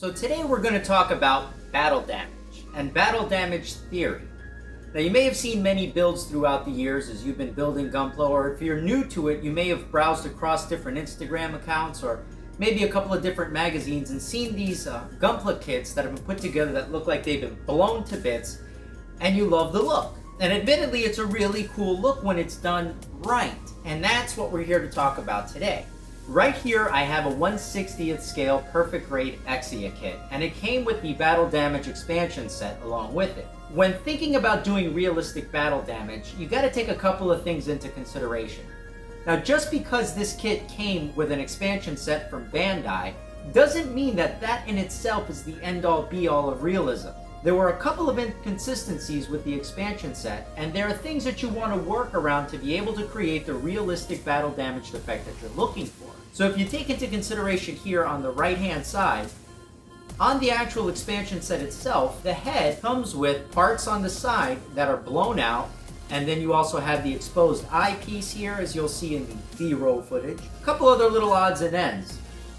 So today we're going to talk about battle damage and battle damage theory. Now you may have seen many builds throughout the years as you've been building Gunpla, or if you're new to it, you may have browsed across different Instagram accounts or maybe a couple of different magazines and seen these Gunpla kits that have been put together that look like they've been blown to bits, and you love the look. And admittedly, it's a really cool look when it's done right, and that's what we're here to talk about today. Right here, I have a 1/60th scale perfect grade Exia kit, and it came with the battle damage expansion set along with it. When thinking about doing realistic battle damage, you gotta take a couple of things into consideration. Now, just because this kit came with an expansion set from Bandai, doesn't mean that that in itself is the end-all be-all of realism. There were a couple of inconsistencies with the expansion set, and there are things that you want to work around to be able to create the realistic battle damage effect that you're looking for. So if you take into consideration here on the right-hand side, on the actual expansion set itself, the head comes with parts on the side that are blown out, and then you also have the exposed eyepiece here, as you'll see in the B-roll footage. A couple other little odds and ends.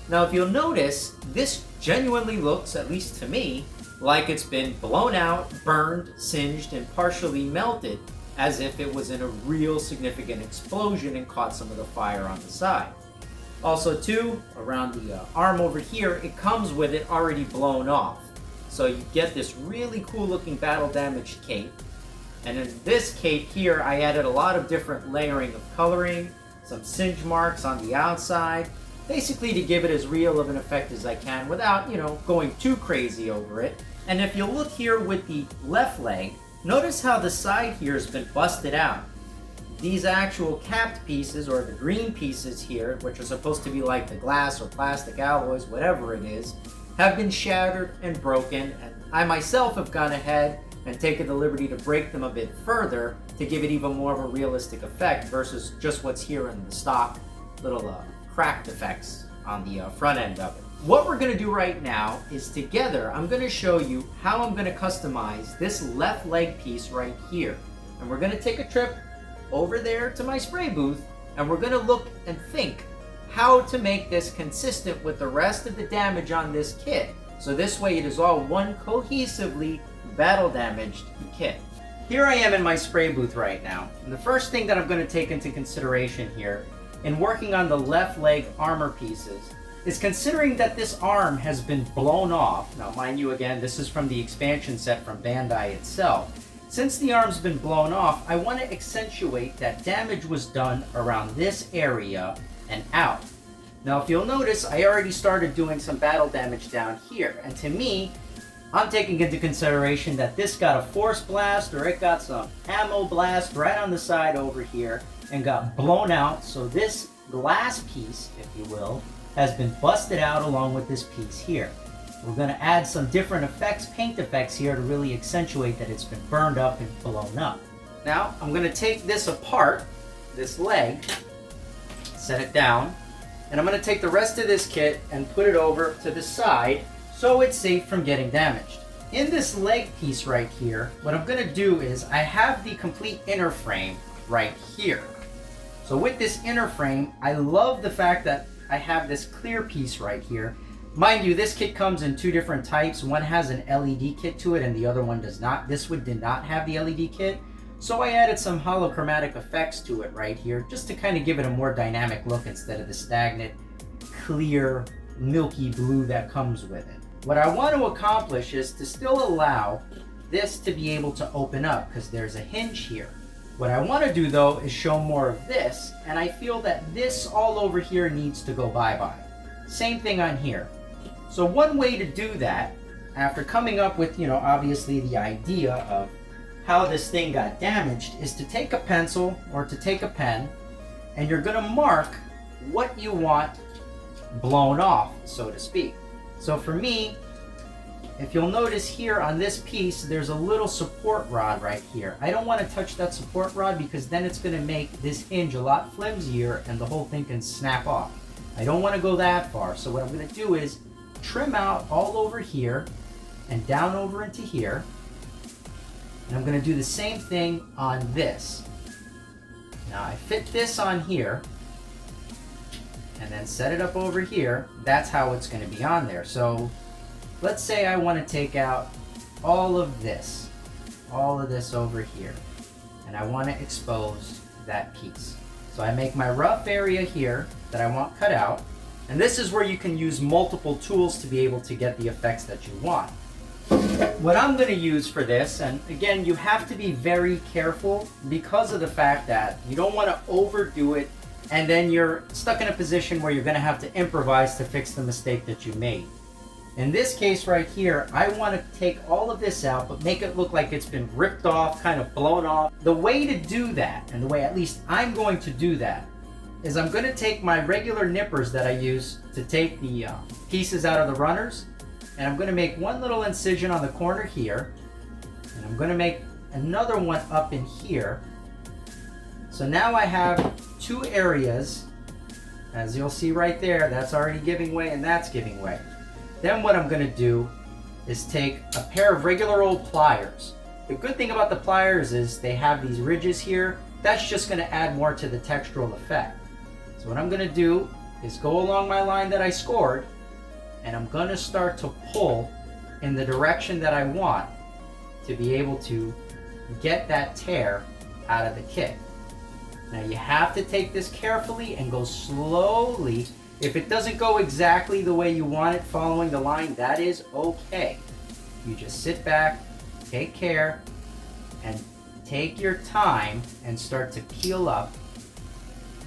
Now if you'll notice, this genuinely looks, at least to me, like it's been blown out, burned, singed, and partially melted, as if it was in a real significant explosion and caught some of the fire on the side. Also too, around the arm over here, it comes with it already blown off. So you get this really cool looking battle damage cape. And in this cape here, I added a lot of different layering of coloring, some singe marks on the outside, basically to give it as real of an effect as I can without, going too crazy over it. And if you look here with the left leg, notice how the side here has been busted out. These actual capped pieces, or the green pieces here, which are supposed to be like the glass or plastic alloys, whatever it is, have been shattered and broken, and I myself have gone ahead and taken the liberty to break them a bit further to give it even more of a realistic effect versus just what's here in the stock little cracked effects on the front end of it. What we're going to do right now is together I'm going to show you how I'm going to customize this left leg piece right here. And we're going to take a trip over there to my spray booth, and we're going to look and think how to make this consistent with the rest of the damage on this kit. So this way it is all one cohesively battle damaged kit. Here I am in my spray booth right now. And the first thing that I'm going to take into consideration here in working on the left leg armor pieces is considering that this arm has been blown off. Now mind you, again, this is from the expansion set from Bandai itself. Since the arm's been blown off, I want to accentuate that damage was done around this area and out. Now if you'll notice, I already started doing some battle damage down here, and to me, I'm taking into consideration that this got a force blast or it got some ammo blast right on the side over here and got blown out, so this glass piece, if you will, has been busted out along with this piece here. We're going to add some different effects, paint effects here to really accentuate that it's been burned up and blown up. Now, I'm going to take this apart, this leg, set it down, and I'm going to take the rest of this kit and put it over to the side so it's safe from getting damaged. In this leg piece right here, what I'm going to do is I have the complete inner frame right here. So with this inner frame, I love the fact that I have this clear piece right here. Mind you, this kit comes in two different types. One has an LED kit to it and the other one does not. This one did not have the LED kit. So I added some holochromatic effects to it right here just to kind of give it a more dynamic look instead of the stagnant, clear, milky blue that comes with it. What I want to accomplish is to still allow this to be able to open up because there's a hinge here. What I want to do though is show more of this, and I feel that this all over here needs to go bye-bye. Same thing on here. So one way to do that, after coming up with, obviously the idea of how this thing got damaged, is to take a pencil or to take a pen, and you're going to mark what you want blown off, so to speak. So for me, if you'll notice here on this piece, there's a little support rod right here. I don't want to touch that support rod because then it's going to make this hinge a lot flimsier and the whole thing can snap off. I don't want to go that far. So what I'm going to do is trim out all over here and down over into here. And I'm going to do the same thing on this. Now I fit this on here and then set it up over here. That's how it's going to be on there. So let's say I want to take out all of this over here, and I want to expose that piece. So I make my rough area here that I want cut out, and this is where you can use multiple tools to be able to get the effects that you want. What I'm going to use for this, and again, you have to be very careful because of the fact that you don't want to overdo it, and then you're stuck in a position where you're going to have to improvise to fix the mistake that you made. In this case right here, I want to take all of this out, but make it look like it's been ripped off, kind of blown off. The way to do that, and the way at least I'm going to do that, is I'm going to take my regular nippers that I use to take the pieces out of the runners, and I'm going to make one little incision on the corner here, and I'm going to make another one up in here. So now I have two areas. As you'll see right there, that's already giving way and that's giving way. Then what I'm going to do is take a pair of regular old pliers. The good thing about the pliers is they have these ridges here. That's just going to add more to the textural effect. So what I'm going to do is go along my line that I scored, and I'm going to start to pull in the direction that I want to be able to get that tear out of the kit. Now you have to take this carefully and go slowly. If it doesn't go exactly the way you want it following the line, that is okay. You just sit back, take care, and take your time and start to peel up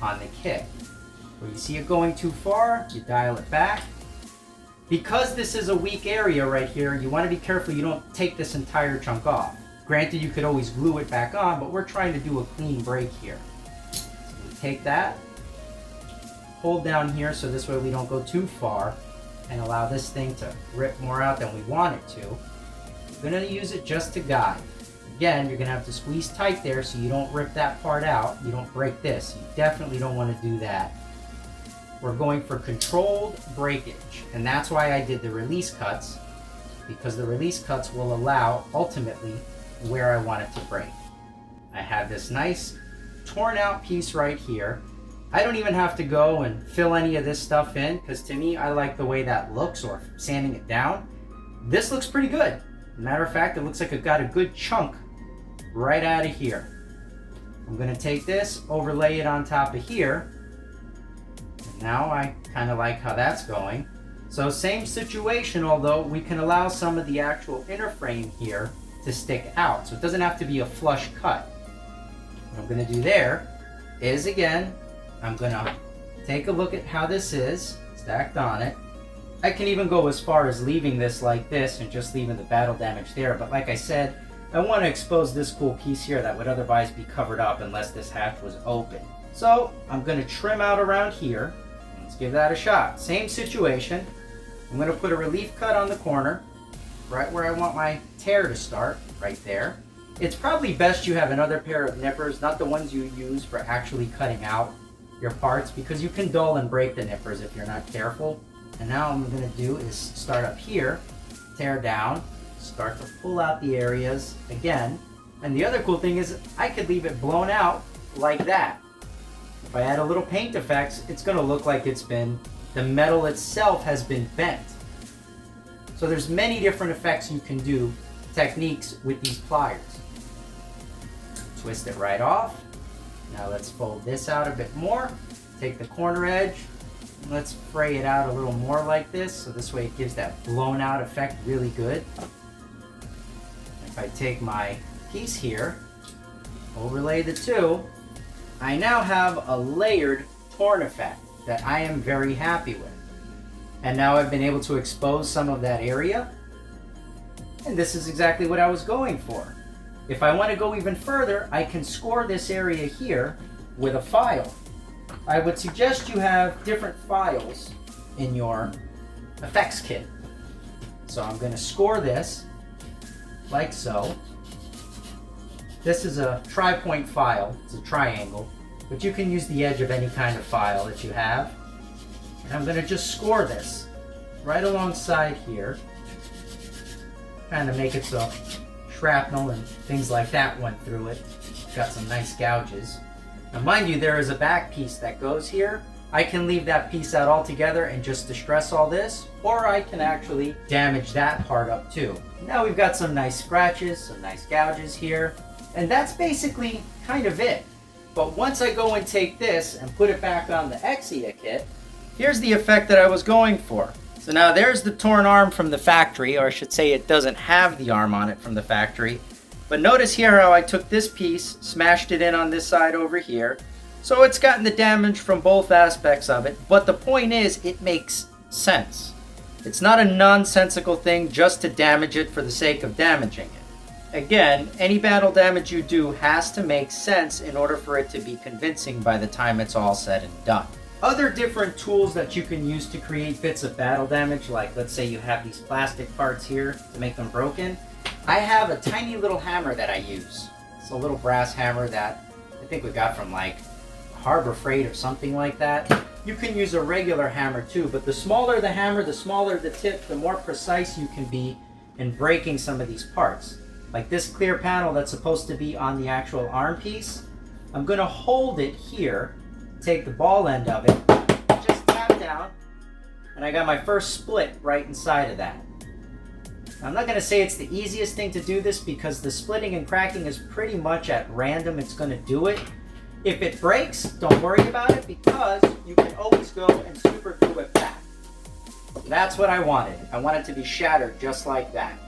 on the kit. Where you see it going too far, you dial it back. Because this is a weak area right here, you want to be careful you don't take this entire chunk off. Granted, you could always glue it back on, but we're trying to do a clean break here. So we take that, hold down here so this way we don't go too far, and allow this thing to rip more out than we want it to. We're going to use it just to guide. Again, you're going to have to squeeze tight there so you don't rip that part out. You don't break this. You definitely don't want to do that. We're going for controlled breakage, and that's why I did the release cuts, because the release cuts will allow ultimately where I want it to break. I have this nice torn out piece right here. I don't even have to go and fill any of this stuff in, because to me, I like the way that looks, or sanding it down. This looks pretty good. Matter of fact, it looks like it got a good chunk right out of here. I'm going to take this, overlay it on top of here. And now I kind of like how that's going. So same situation, although we can allow some of the actual inner frame here to stick out. So it doesn't have to be a flush cut. What I'm going to do there is, again, I'm going to take a look at how this is stacked on it. I can even go as far as leaving this like this and just leaving the battle damage there. But like I said, I want to expose this cool piece here that would otherwise be covered up unless this hatch was open. So I'm going to trim out around here. Let's give that a shot. Same situation. I'm going to put a relief cut on the corner, right where I want my tear to start, right there. It's probably best you have another pair of nippers, not the ones you use for actually cutting out your parts, because you can dull and break the nippers if you're not careful. And now what I'm going to do is start up here, tear down, start to pull out the areas again. And the other cool thing is I could leave it blown out like that. If I add a little paint effects, it's going to look like it's been, the metal itself has been bent. So there's many different effects you can do, techniques with these pliers. Twist it right off. Now let's fold this out a bit more. Take the corner edge. Let's fray it out a little more like this, so this way it gives that blown out effect really good. If I take my piece here, overlay the two, I now have a layered torn effect that I am very happy with. And now I've been able to expose some of that area, and this is exactly what I was going for. If I want to go even further, I can score this area here with a file. I would suggest you have different files in your effects kit. So I'm going to score this like so. This is a tri-point file. It's a triangle, but you can use the edge of any kind of file that you have. And I'm going to just score this right alongside here. Kind of make it so shrapnel and things like that went through it. Got some nice gouges. Now mind you, there is a back piece that goes here, I can leave that piece out altogether and just distress all this, or I can actually damage that part up too. Now we've got some nice scratches, some nice gouges here, and that's basically kind of it. But once I go and take this and put it back on the Exia kit, here's the effect that I was going for. So now there's the torn arm from the factory, or I should say it doesn't have the arm on it from the factory. But notice here how I took this piece, smashed it in on this side over here. So it's gotten the damage from both aspects of it, but the point is, it makes sense. It's not a nonsensical thing just to damage it for the sake of damaging it. Again, any battle damage you do has to make sense in order for it to be convincing by the time it's all said and done. Other different tools that you can use to create bits of battle damage, like let's say you have these plastic parts here to make them broken. I have a tiny little hammer that I use. It's a little brass hammer that I think we got from like Harbor Freight or something like that. You can use a regular hammer too, but the smaller the hammer, the smaller the tip, the more precise you can be in breaking some of these parts. Like this clear panel that's supposed to be on the actual arm piece, I'm going to hold it here, take the ball end of it, just tap down, and I got my first split right inside of that. I'm not going to say it's the easiest thing to do this because the splitting and cracking is pretty much at random. It's going to do it. If it breaks, don't worry about it because you can always go and super glue it back. That's what I wanted. I want it to be shattered just like that.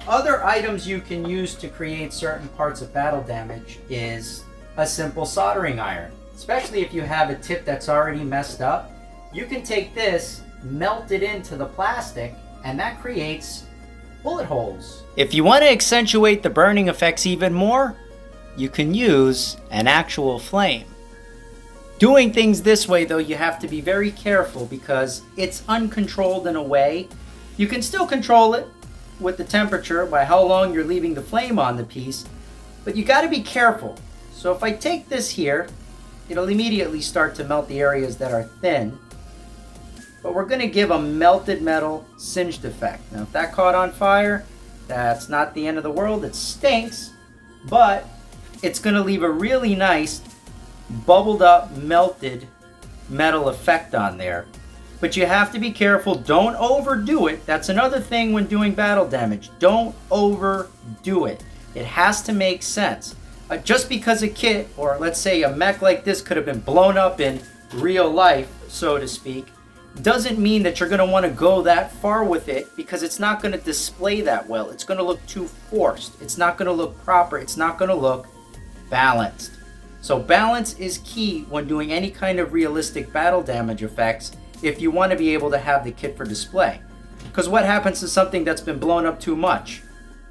Other items you can use to create certain parts of battle damage is a simple soldering iron. Especially if you have a tip that's already messed up, you can take this, melt it into the plastic, and that creates bullet holes. If you want to accentuate the burning effects even more, you can use an actual flame. Doing things this way though, you have to be very careful because it's uncontrolled in a way. You can still control it with the temperature by how long you're leaving the flame on the piece, but you got to be careful. So if I take this here, it'll immediately start to melt the areas that are thin, but we're going to give a melted metal singed effect. Now if that caught on fire, that's not the end of the world. It stinks, but it's going to leave a really nice bubbled up melted metal effect on there. But you have to be careful, don't overdo it. That's another thing when doing battle damage. Don't overdo it. It has to make sense. Just because a kit, or let's say a mech like this could have been blown up in real life, so to speak, doesn't mean that you're going to want to go that far with it because it's not going to display that well. It's going to look too forced. It's not going to look proper. It's not going to look balanced. So balance is key when doing any kind of realistic battle damage effects if you want to be able to have the kit for display. Because what happens to something that's been blown up too much?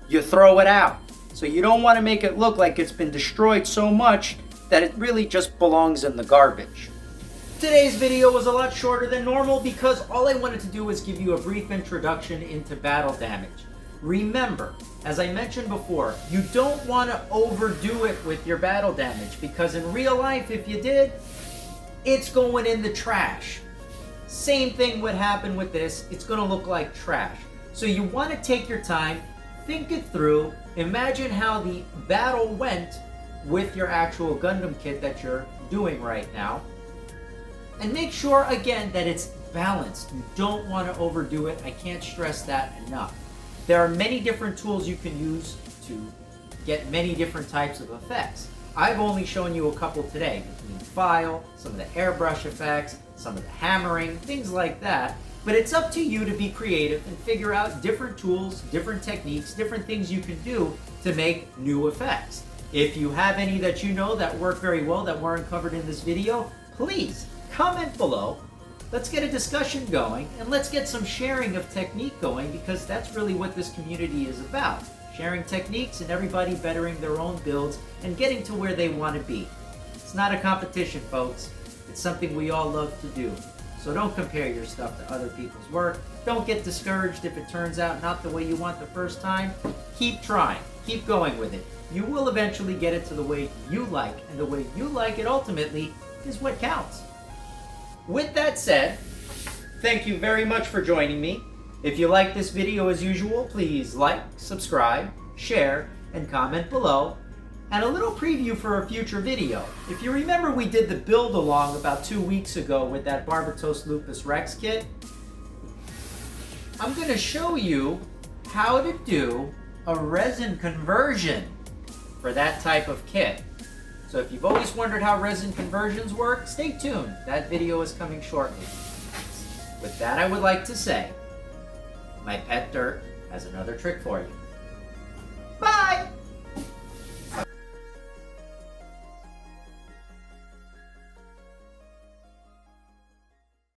You throw it out. So you don't want to make it look like it's been destroyed so much that it really just belongs in the garbage. Today's video was a lot shorter than normal because all I wanted to do was give you a brief introduction into battle damage. Remember, as I mentioned before, you don't want to overdo it with your battle damage because in real life, if you did, it's going in the trash. Same thing would happen with this. It's going to look like trash. So you want to take your time, think it through, imagine how the battle went with your actual Gundam kit that you're doing right now, and make sure again that it's balanced. You don't want to overdo it. I can't stress that enough. There are many different tools you can use to get many different types of effects. I've only shown you a couple today, between file, some of the airbrush effects, some of the hammering, things like that. But it's up to you to be creative and figure out different tools, different techniques, different things you can do to make new effects. If you have any that you know that work very well that weren't covered in this video, please comment below. Let's get a discussion going and let's get some sharing of technique going because that's really what this community is about. Sharing techniques and everybody bettering their own builds and getting to where they want to be. It's not a competition, folks. It's something we all love to do. So don't compare your stuff to other people's work. Don't get discouraged if it turns out not the way you want the first time. Keep trying. Keep going with it. You will eventually get it to the way you like, and the way you like it ultimately is what counts. With that said, thank you very much for joining me. If you like this video as usual, please like, subscribe, share, and comment below. and a little preview for a future video. If you remember, we did the build along about 2 weeks ago with that Barbatos Lupus Rex kit. I'm going to show you how to do a resin conversion for that type of kit. So if you've always wondered how resin conversions work, stay tuned. That video is coming shortly. With that, I would like to say, my pet Dirt has another trick for you.